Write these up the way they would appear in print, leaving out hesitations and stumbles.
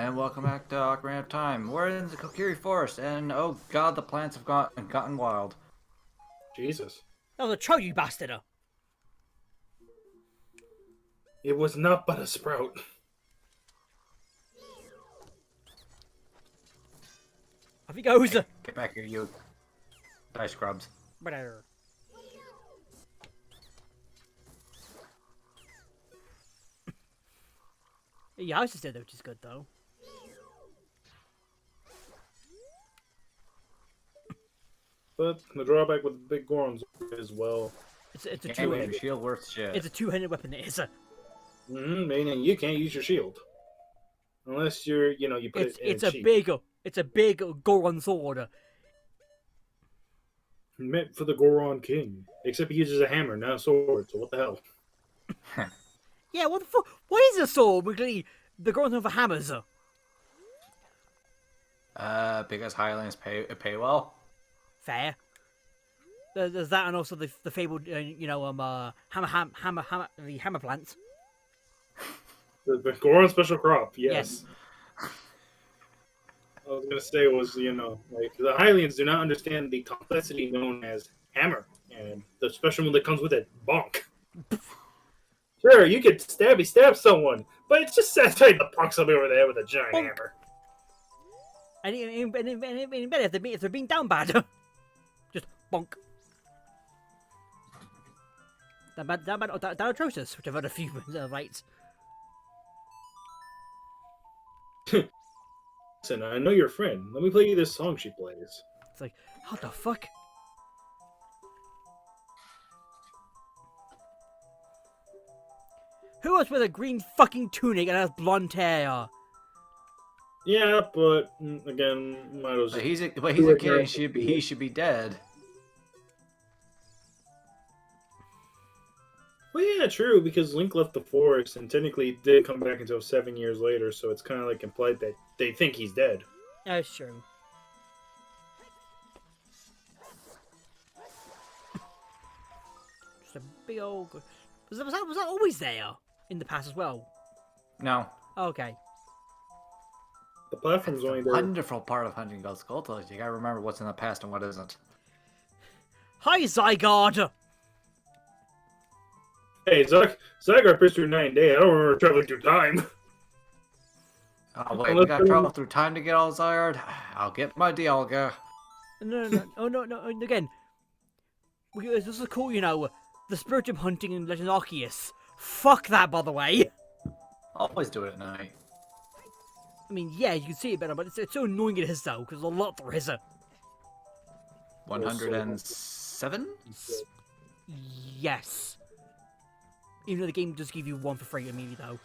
And welcome back to Ocarina of Time. We're in the Kokiri Forest, and oh god, the plants have gotten wild. Jesus. That was a troll, you bastard. It was not but a sprout. Off he goes. Get back here, you die scrubs. Brother. Your house is dead, which is good, though. But the drawback with the big Gorons is, well... It's a Can't two. make your shield worth shit. It's a two-handed weapon. It is. Meaning you can't use your shield. Unless you're, you put it in It's a a sheath. big Goron sword. Meant for the Goron King. Except he uses a hammer, not a sword, so what the hell? Yeah, what the fuck? Why is a sword? Because the Gorons have hammers. Because Highlands pay well. Fair. There's that, and also the fabled, hammer, the hammer plants. The Goron special crop, yes. Yes. I was gonna say was, like the Hylians do not understand the complexity known as hammer and the special move that comes with it, bonk. Sure, you could stab someone, but it's just satisfying to bonk somebody over the head with a giant Bonk. hammer. And in bed, if they're being down bad, just bonk. That atrocious, which I've had a few rights. Listen, I know your friend. Let me play you this song she plays. It's like, what the fuck? Who else with a green fucking tunic and has blonde hair? Yeah, but again, might as But he's a kid. And he should be dead. Well, yeah, true, because Link left the forest and technically didn't come back until 7 years later, so it's kind of like implied that they think he's dead. That's true. Just a big old. Was that always there in the past as well? No. Okay. The platform's only there. Wonderful part of hunting Ghost Skulltulas. You gotta remember what's in the past and what isn't. Hi, Zygarde! Hey, Zygarde pissed through 9 days. I don't remember traveling through time. Oh wait, we gotta travel through time to get all Zyard. I'll get my Dialga. No. Oh, no. Again. This is cool, the Spiritomb hunting in Legend Arceus. Fuck that, by the way. Always do it at night. I mean, yeah, you can see it better, but it's so annoying it is, though, because there's a lot there is. 107? Yes. Even though the game does give you one for free immediately, though.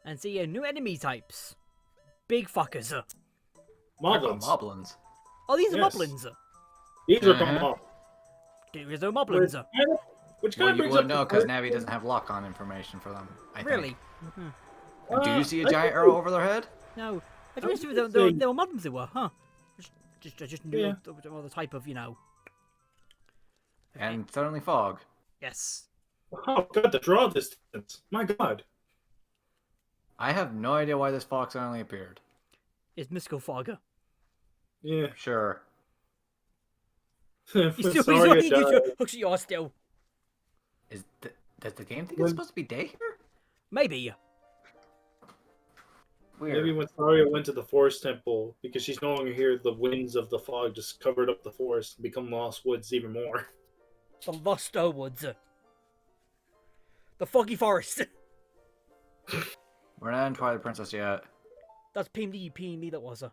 And see, new enemy types. Big fuckers. Moblins. Moblins. Oh, these are Yes. Moblins. These are called Moblins. These are Moblins. Which Well, kind of you brings wouldn't up know the because part- Navi doesn't have lock-on information for them. I Really? think. And do you see a I giant think arrow over their head? No. I I was just gonna they say- were Moblins they were, huh? Just knew Yeah. the type of, And suddenly fog. Yes. Oh, God, the draw distance. My God. I have no idea why this fox suddenly appeared. It's Mystical Fog. Yeah. Sure. He's still Sorry, he's hooks at yours still. Does the game think When- it's supposed to be day here? Maybe. Weird. Maybe when Saria went to the forest temple, because she's no longer here, the winds of the fog just covered up the forest and become lost woods even more. The Lost Woods. The Foggy Forest. We're not in Twilight Princess yet. That's PMD that was. I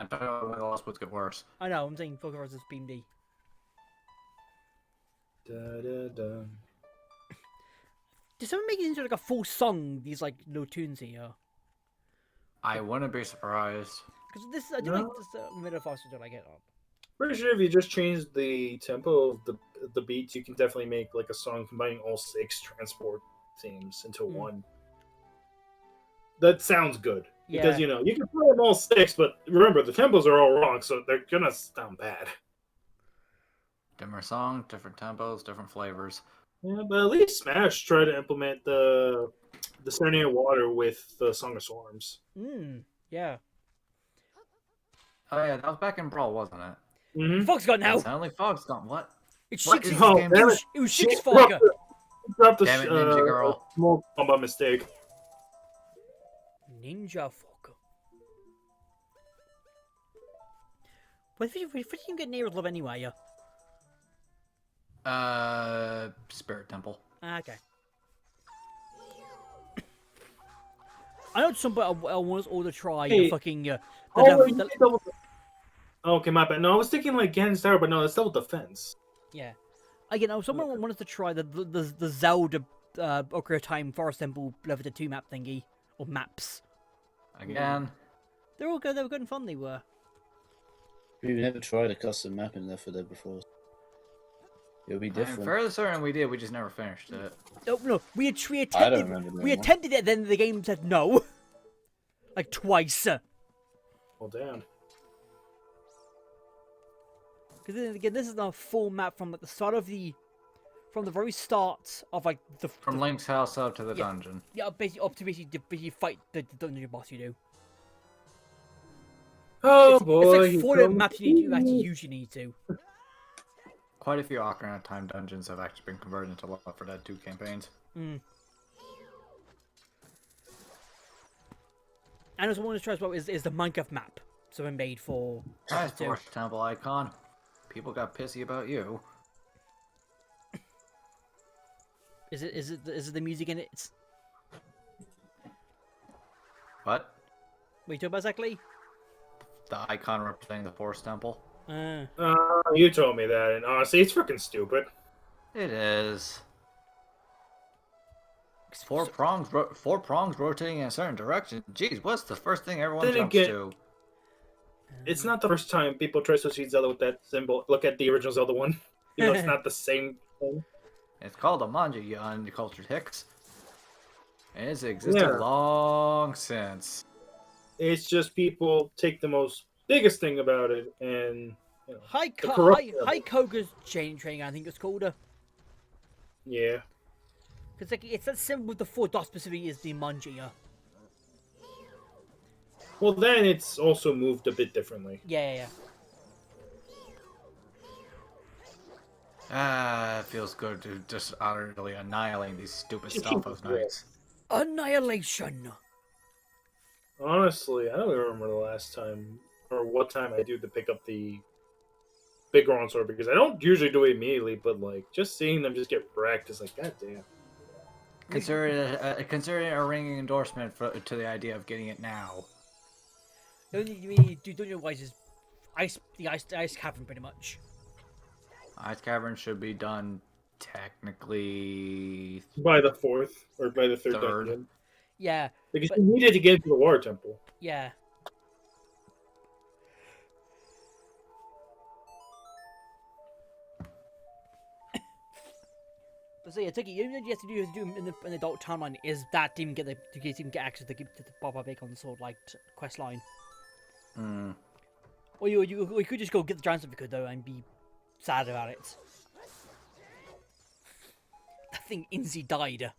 don't know when the Lost Woods get worse. I know, I'm saying Foggy Forest is PMD. Da, da, da. Did someone make it into like a full song, these like no tunes here? I wouldn't be surprised. Because this, I do No. like this Middle Foster, I like it. Pretty sure if you just change the tempo of the beats, you can definitely make like a song combining all 6 transport themes into one. That sounds good. Because, Yeah. you can play them all 6, but remember, the tempos are all wrong, so they're gonna sound bad. Different song, different tempos, different flavors. Yeah, but at least Smash tried to implement the Serenade of Water with the Song of Storms. Yeah. Oh yeah, that was back in Brawl, wasn't it? Mm-hmm. Fog's gone And now. suddenly Fog's gone. What? It's What six. is Oh, this game? damn it. It was She six Fog. dropped the Damn it, Ninja Girl. small combat mistake. Ninja Fog. What did you get near love anyway? Spirit Temple. Okay. I know at some point I want us all to try the Hey. fucking Okay, my bad. No, I was thinking like Gan's Tower, but no, it's double defense. yeah. Again, someone wanted us to try the Zelda Ocarina of Time Forest Temple Level 2 map thingy or maps. Again. They're all good. They were good and fun. They were. We've never tried a custom map in Left 4 Dead before. It'll be I'm different. fairly certain we did. We just never finished it. No, we I don't attempted. remember doing We one. attempted it. Then the game said no, like twice. Well, damn. Because then again, this is a full map from like the start of from the very start of like From Link's house up to the Yeah. dungeon. yeah, basically up to basically fight the dungeon boss you do. Oh It's boy. like 4 different maps you actually usually need to. Quite a few Ocarina of Time dungeons have actually been converted into Left 4 Dead 2 campaigns. And also one to try as well is the Minecraft map. So been made for Nice two. Forest Temple icon. People got pissy about you. Is it the music in it? What? What are you talking about exactly? The icon representing the Forest Temple? You told me that, and honestly, it's freaking stupid. It is. Four prongs rotating in a certain direction. Jeez, what's the first thing everyone Then jumps again- to? It's not the first time people try to associate Zelda with that symbol. Look at the original Zelda one. Even though it's not the same thing. It's called a manja, you uncultured hicks. And it's existed Yeah. long since. It's just people take the most biggest thing about it and High corrupt level. Koga's training, I think it's called. yeah. Because like it's that symbol with the 4 dots specifically is the manja. Well, then it's also moved a bit differently. Yeah. Ah, it feels good to just utterly annihilate these stupid Stalfos knights. Annihilation. Honestly, I don't even remember the last time or what time I do to pick up the big round sword because I don't usually do it immediately, but like just seeing them just get wrecked is like, god damn. Consider it a ringing endorsement to the idea of getting it now. The only you really do don't realize is the ice cavern pretty much. Ice Cavern should be done technically By the 4th or by the 3rd Third. dungeon. Yeah, Because but- you needed to get into the water temple. yeah. But so yeah, take it. You know what you have to do in the adult timeline is that to even get access to the Bob Bacon sword like quest line. Hmm. Or you could just go get the giant if you could though and be sad about it. That thing Inzi died.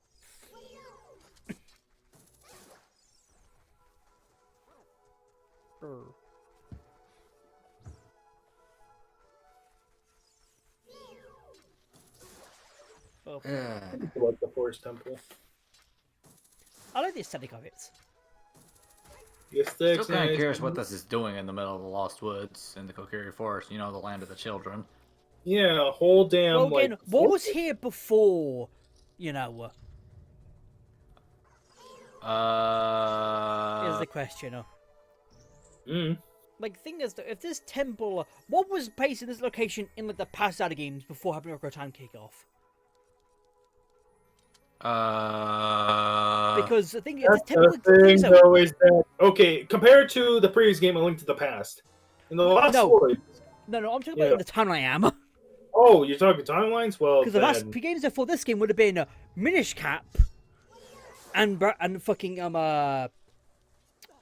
Oh, Yeah. Like the forest temple. I like the aesthetic of it. Yes, Still kind of curious what this is doing in the middle of the Lost Woods in the Kokiri Forest. You know, the land of the children. Yeah, a whole damn Well, again, like. what was here before? You know, is the question. Like, thing is, if this temple, what was placed in this location in like the past Zelda games before having a time kick off? Because the thing is, this That's temple. the thing, though, is that okay? Compared to the previous game, A Link to the Past, in the last No. Void. No, I'm talking about in the timeline I am. Oh, you're talking timelines? Well, Because the last then, few games before this game would have been Minish Cap and fucking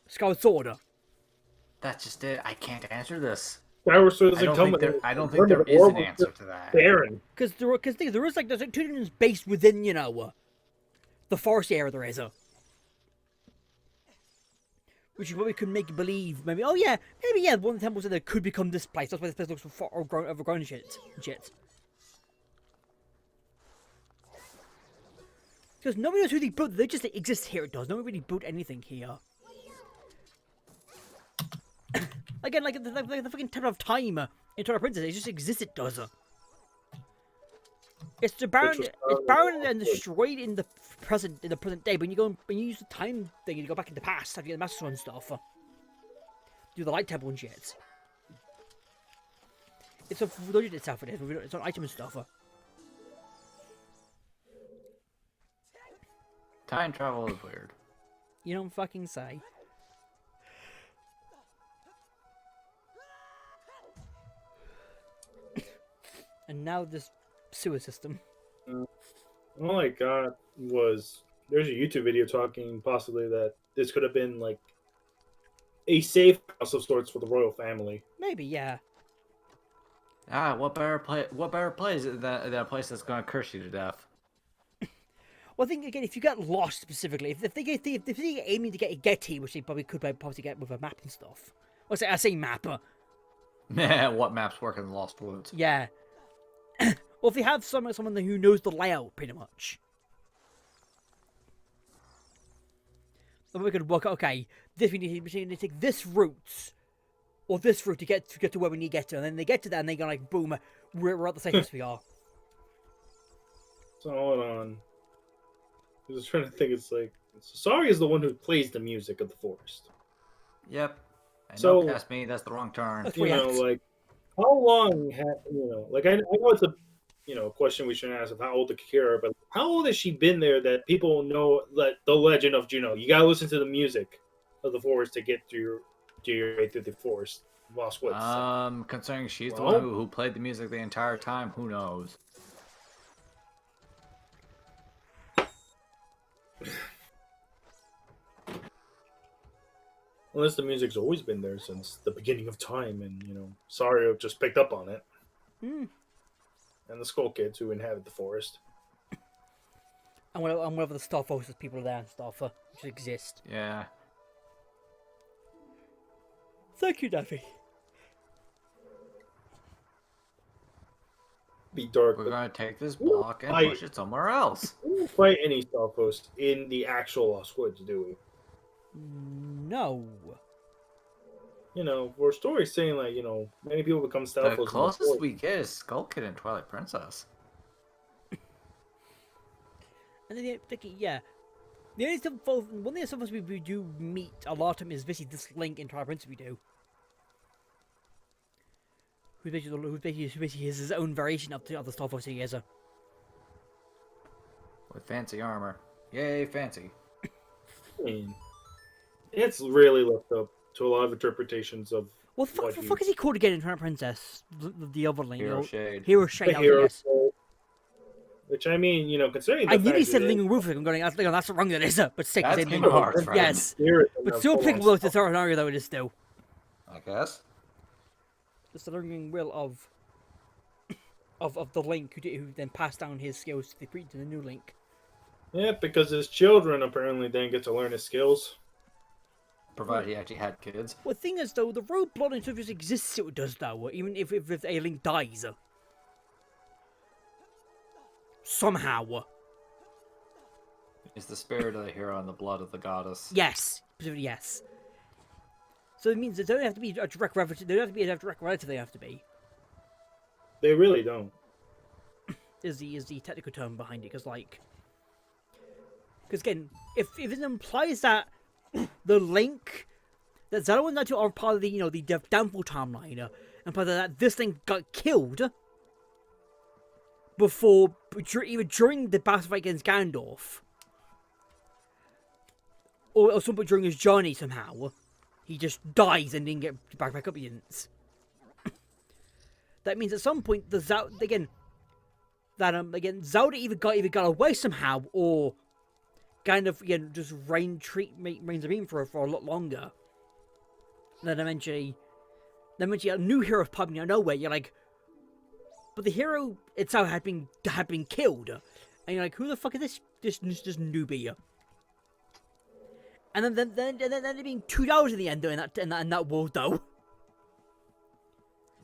Skyward Sword. That's just it. I can't answer this. Skyward Sword I doesn't don't come think with there. it. I don't think there is an answer to that. Barren. Because there is like there's like 2 dungeons based within the forest area there is which is what we could make you believe. Maybe one of the temples in there could become this place. That's why this place looks for overgrown shit. Because nobody knows who they built. They just exist here. It does. Nobody really built anything here. Again, like the fucking Temple of Time in Twilight Princess, it just exists. It does. It's barren and destroyed in the present day. But when you use the time thing, you go back in the past after you get the Master Sword and stuff. Do the Light Temple and shit. It's a dungeon itself. It is. It's an item and stuff. Time travel is weird. You don't fucking say. And now this sewer system. All I got was there's a YouTube video talking possibly that this could have been like a safe house of sorts for the royal family. Maybe, yeah. What better place than a place that's gonna curse you to death? Well, I think again, if you get lost specifically, if they're aiming to get here, which they probably could get with a map and stuff. Well, I say map. What maps work in the Lost Woods? Yeah. Well, if they have someone who knows the layout, pretty much. Then we could work out, okay, we need to take this route, or this route to get to where we need to get to, and then they get to that, and they go like, boom, we're at the same place we are. So hold on. I was trying to think. It's like Sari is the one who plays the music of the forest. Yep. And So- don't ask me. That's the wrong turn. That's You know, React. like how long like I know it's a question we shouldn't ask of how old the Kira, but how old has she been there that people know that the legend of Juno? You gotta listen to the music of the forest to get through your way through the forest. Lost Woods. Considering she's the Well- one who played the music the entire time, who knows? Unless the music's always been there since the beginning of time, and Sario just picked up on it. Hmm. And the Skull Kids who inhabit the forest. And whatever the Star Forces people are there and stuff, which exist. Yeah. Thank you, Daffy. Be dark. We're But gonna take this block and push it somewhere else. we don't fight any Stalfos in the actual Lost Woods, do we? No. We're stories saying like, many people become Stalfos. The closest we get is Skull Kid and Twilight Princess. And then, yeah. The only stuff, one of the stuff we do meet a lot of them is basically this Link in Twilight Princess we do. Who basically is his own variation of the Star Force he is. With fancy armor. Yay, fancy. I mean, it's really left up to a lot of interpretations of What the fuck is he called again in Twilight Princess? The other Link. Hero Shade. Hero Shade. the hero. Yes. Which I mean, considering the I nearly fact said that Link and Rufus. I'm going, that's wrong, that is. But stick That's the same Kingdom thing. Hearts, right? Yes. Spirit and But the still full-on applicable to stuff. the scenario, though, it is still. I guess. It's the learning will of the Link who then passed down his skills to the new Link. Yeah, because his children apparently didn't get to learn his skills. Provided he actually had kids. Well, the thing is, though, the road blood and stuff just exists, it does, though, even if a Link dies. Somehow. It's the spirit of the hero and the blood of the goddess. Yes. Specifically, yes. So it means there don't have to be a direct relative, they don't have to be a direct relative, they have to be. They really don't. Is the technical term behind it, because again, if it implies that the Link that Zelda and Naruto are part of the the downfall timeline, and part of that this Link got killed before even during the battle fight against Gandalf, or some point during his journey somehow, he just dies and didn't get back up again. That means at some point the Zelda either got away somehow, or kind of just reigns supreme for a lot longer. And then eventually Then when you get a new hero popping out of nowhere, you're like, but the hero itself had been killed, and you're like, who the fuck is this newbie? And then there being $2 in the end in that world though.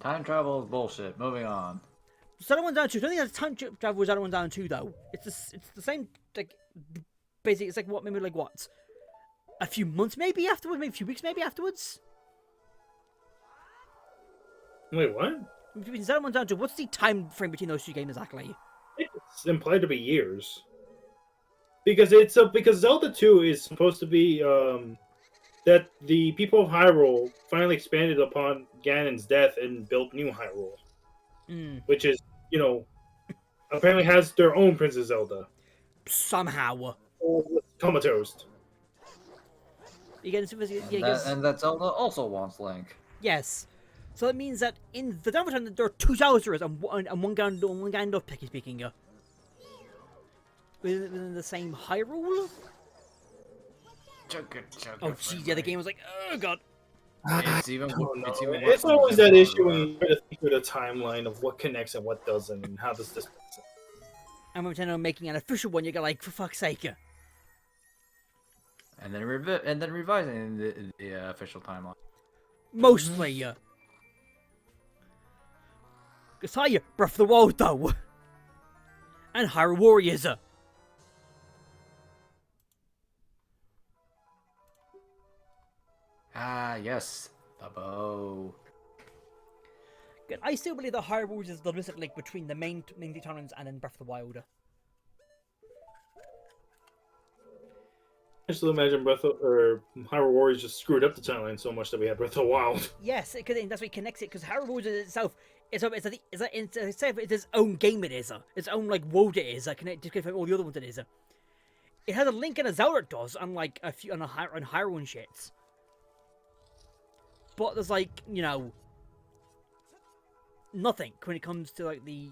Time travel is bullshit. Moving on. Zelda 1 Down 2. I don't think that's time travel with Zelda 1 Down 2 though. It's the same, like, basically it's like what, maybe like what? A few months maybe afterwards, maybe a few weeks maybe afterwards? Wait, what? Between Zelda 1 Down 2, what's the time frame between those two games exactly? It's implied to be years. Because because Zelda 2 is supposed to be that the people of Hyrule finally expanded upon Ganon's death and built new Hyrule. Which is, apparently has their own Princess Zelda. Somehow. Comatose. And that Zelda also wants Link. Yes. So that means that in the Down time there are 2 Bowsers and one Ganondorf, picky speaking. Within the same Hyrule? Oh jeez, yeah, the game was like, oh god. It's always that issue when you try to think of the timeline of what connects and what doesn't, and how does this. And when Nintendo making an official one, you go like, for fuck's sake. And then revising the official timeline. Mostly. Because Breath of the Wild though, and Hyrule Warriors. Ah, yes, the bow. I still believe that Hyrule Warriors is the missing link between the main two timelines and then Breath of the Wild. I still imagine Hyrule Warriors just screwed up the timeline so much that we had Breath of the Wild. Yes, that's what connects it. Because Hyrule Warriors itself, it's its own game. It is its own like world. It is different from all the other ones. It is. It has a Link and a Zelda. It does, unlike a few on Hyrule and shits. But there's like, nothing when it comes to like the,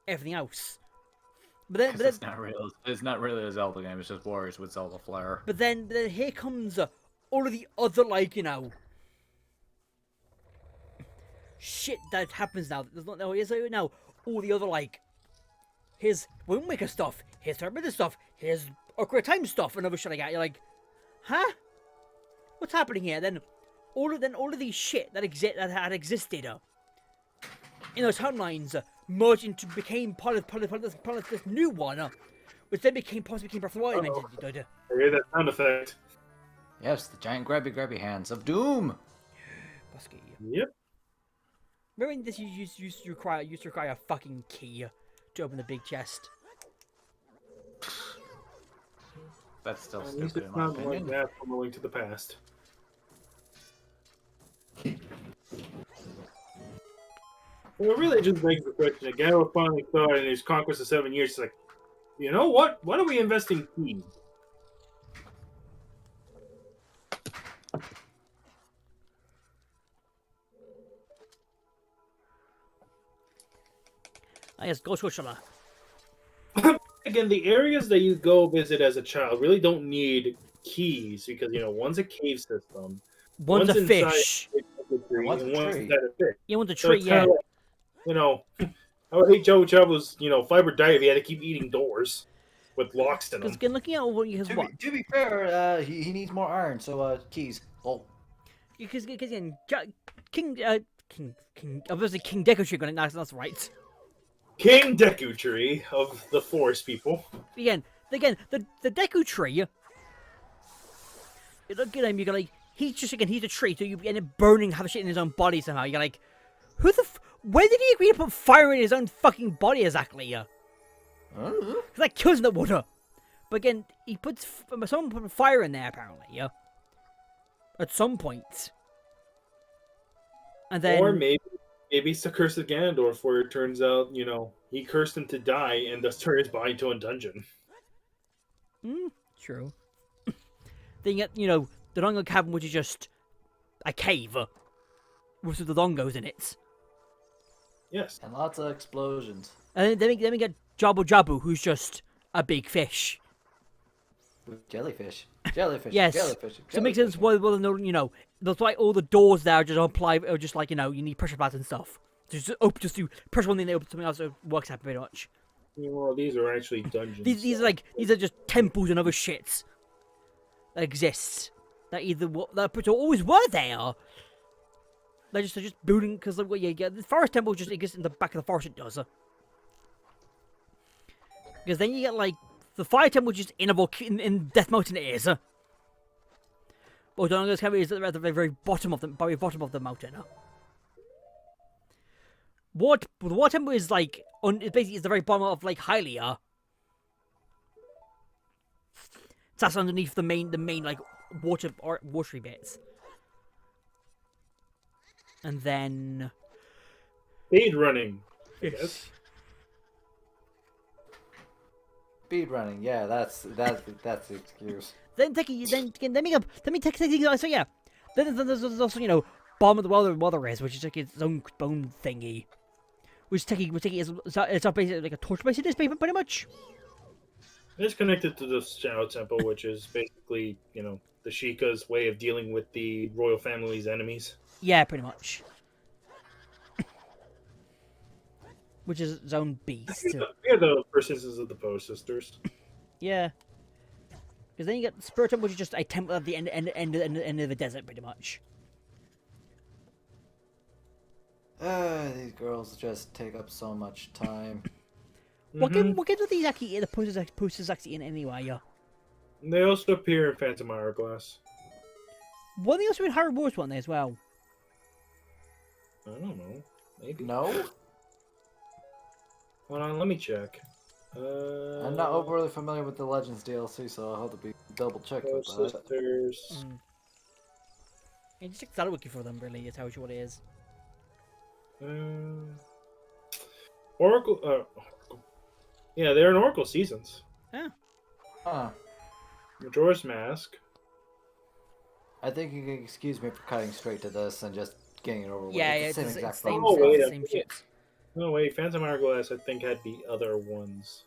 everything else. But then it's not real. It's not really a Zelda game. It's just Warriors with Zelda flair. But then here comes all of the other like, shit that happens now. There's not now all the other like, here's Wind Waker stuff, here's Terminator stuff, here's Ocarina of Time stuff, and other shit like that. You're like, huh? What's happening here? Then all of these shit that had existed in those timelines merged into became part of this new one, which then became Breath of the Wild. I hear that sound effect. Yes, the giant grabby hands of doom. Busky. Yep. Remember when this used to require a fucking key to open the big chest? That's still At least stupid in it's my not like opinion. that from A Link to the Past. Well, it really just begs the question. Again, we finally thought in his conquest of 7 years, it's like, you know what? Why don't we invest in keys? Yes, go Shushala. Again, the areas that you go visit as a child really don't need keys because, one's a cave system. One's a inside fish. One's a one's tree. inside a fish. Yeah, one's a So tree, it's yeah. kinda like, I would hate Joe Chavo's, fiber diet if he had to keep eating doors with locks in them. Because looking at what he has what? To be fair, he needs more iron, so keys. Oh. Because again, King obviously King Deku Tree got it. That's right. King Deku Tree of the Forest people. Again, the Deku Tree. You look at him, you go like, he's a tree, so you end up burning half the shit in his own body somehow. You're like, where did he agree to put fire in his own fucking body exactly? Because that kills in the water. But again, someone put fire in there apparently, yeah. At some point. And then, Or maybe it's the curse of Ganondorf, where it turns out, he cursed him to die and thus turned his body into a dungeon. True. Then you get, the Dongo Cavern, which is just a cave with the Dongos in it. Yes. And lots of explosions. And then we get Jabu Jabu, who's just a big fish. With jellyfish. Jellyfish. Yes. Jellyfish. So it makes sense why, well, you know, that's why all the doors there just apply, or just like, you know, you need pressure pads and stuff. Just open, just do pressure one thing, they open something else, it works out pretty much. Well, these are actually dungeons. These are just temples and other shits that exists. That always were there. They're just building, because like, yeah, the forest temple just exists in the back of the forest, it does. Because then you get like the fire temple just in Death Mountain it is. But don't know, is at the very bottom of the mountain. The water temple is like it basically is the very bottom of Lake Hylia. That's underneath the main like watery bits. And then speed running. Yes. Speed running. Yeah, that's the excuse. Then take things. So yeah. Then there's also, you know, Bomb of the Weather Race, which is like its own bone thingy. Which it's basically like a torture base in this paper, pretty much. It's connected to the Shadow Temple, which is basically, you know, the Sheikah's way of dealing with the royal family's enemies. Yeah, pretty much. Which is its own beast. Yeah, the first instance of the Poe sisters. Yeah. Because then you get the Spirit Temple, which is just a temple at the end of the desert, pretty much. These girls just take up so much time. What game are these actually the posters actually in anyway? Yeah. They also appear in Phantom Hourglass. Were they also in Harry Wars one there as well? I don't know. Maybe. No? Hold on, let me check. I'm not overly familiar with the Legends DLC, so I'll have to be double check Poe with that. sisters. Yeah, just check that wiki for them, really. It tells you what it is. Oracle. Yeah, they're in Oracle Seasons. Yeah. Huh. Majora's Mask. I think you can excuse me for cutting straight to this and just getting it over with. Yeah, It's yeah, the same exact same, thing. Oh, wait, same shit. No, wait, Phantom Hourglass, I think, had the other ones.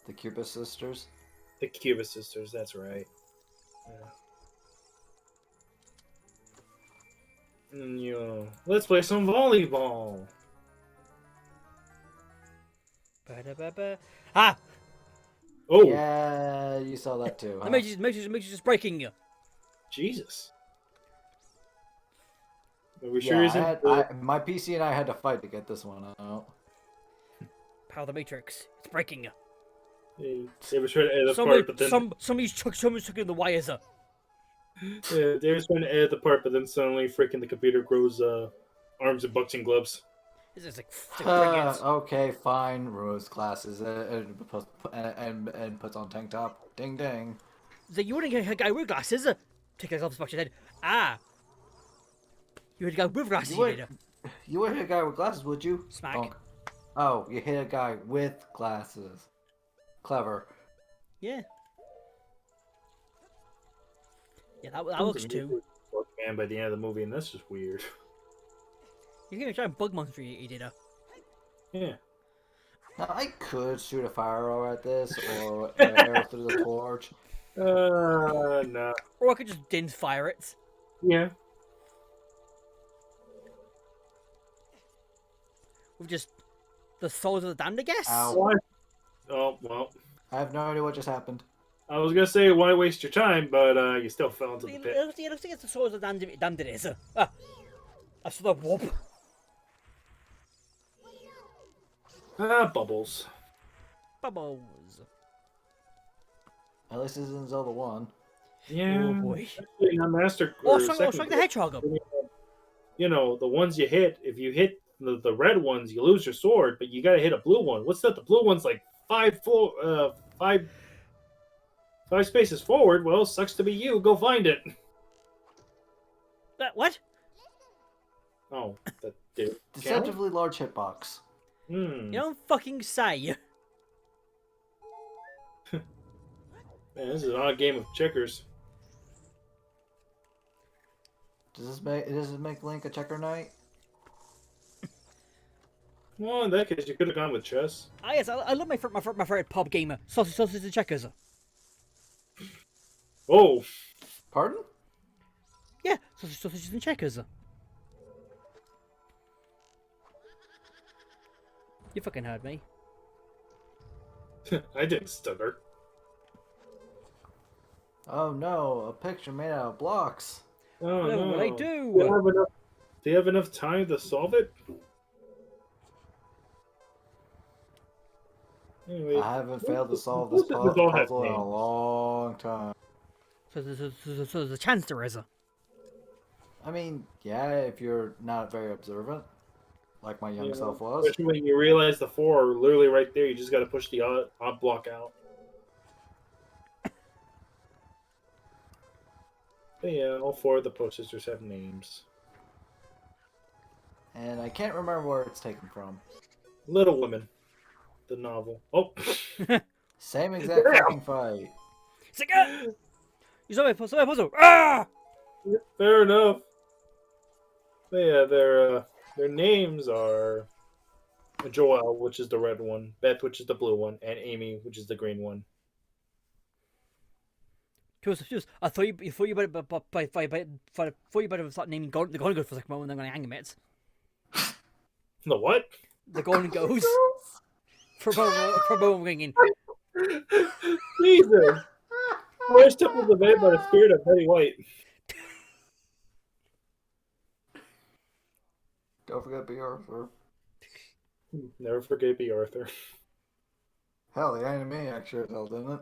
The Cuba sisters. The Cuba sisters, that's right. Yeah. Let's play some volleyball. Ah! Oh, Yeah, you saw that too. The Huh? Matrix is breaking you. Jesus. Are we Yeah, sure isn't my PC and I had to fight to get this one out. Power of the Matrix. It's breaking you. They were trying to edit the part, but then Somebody's chucking the wires up. yeah, they were trying to edit the part, but then suddenly, freaking the computer grows arms and boxing gloves. It's just like bring it. Okay, fine. Rose glasses and puts on tank top. Ding ding. So you wouldn't get a guy with glasses. Take a glasses box your head. Ah. You would go with glasses. You would hit a guy with glasses, would you? Smack. Bonk. Oh, you hit a guy with glasses. Clever. Yeah. Yeah, that works too. Man, by the end of the movie, and that's just weird. You're gonna try and bug monster you did. Yeah. Now, I could shoot a fire arrow at this or an arrow through the torch. No. Or I could just dins fire it. Yeah. With just the souls of the damned, I guess. Ow. What? Oh, well. I have no idea what just happened. I was gonna say, why waste your time, but you still fell into the It pit. looks like it's the souls of the damned it is. Ah. I saw the whoop. Bubbles. Bubbles. At least this isn't Zelda 1. Yeah. Oh boy. Actually, on Master Oh, second strike the hedgehog up. You know, the ones you hit, if you hit the red ones, you lose your sword, but you gotta hit a blue one. What's that? The blue one's like five spaces forward. Well, sucks to be you. Go find it. What? Oh, that did. Deceptively large hitbox. Hmm. You don't fucking say. Man, this is an odd game of checkers. Does this make Link a checker knight? Well, in that case, you could have gone with chess. Ah, yes, I love my favorite pub game, Sausage and Checkers. Oh, Pardon? Yeah, sausages and checkers. You fucking heard me. I didn't stutter. Oh no, a picture made out of blocks. Oh What no. will I Do do? you have enough? Do you have enough time to solve it? Anyway, I haven't failed to solve this most of them all have puzzle in a names. long time. So there's a chance there is. I mean, yeah, if you're not very observant, like my young You know, self was. especially when you realize the 4 are literally right there. You just got to push the odd block out. But yeah, all 4 of the posters have names. And I can't remember where it's taken from. Little Women, the novel. Oh, Same exact Damn. fucking fight. Sika! You saw my puzzle. Ah! fair enough. But yeah, their names are Joel, which is the red one, Beth, which is the blue one, and Amy, which is the green one. Just, I thought you better start naming the Golden Goat for a second moment, and I'm going to hang him it. The what? The Golden Goats. For a moment ringing. Jesus! First up was the man by the spirit of Betty White. Don't forget B. Arthur. Never forget B. Arthur. Hell, the Animaniac sure as hell, didn't it?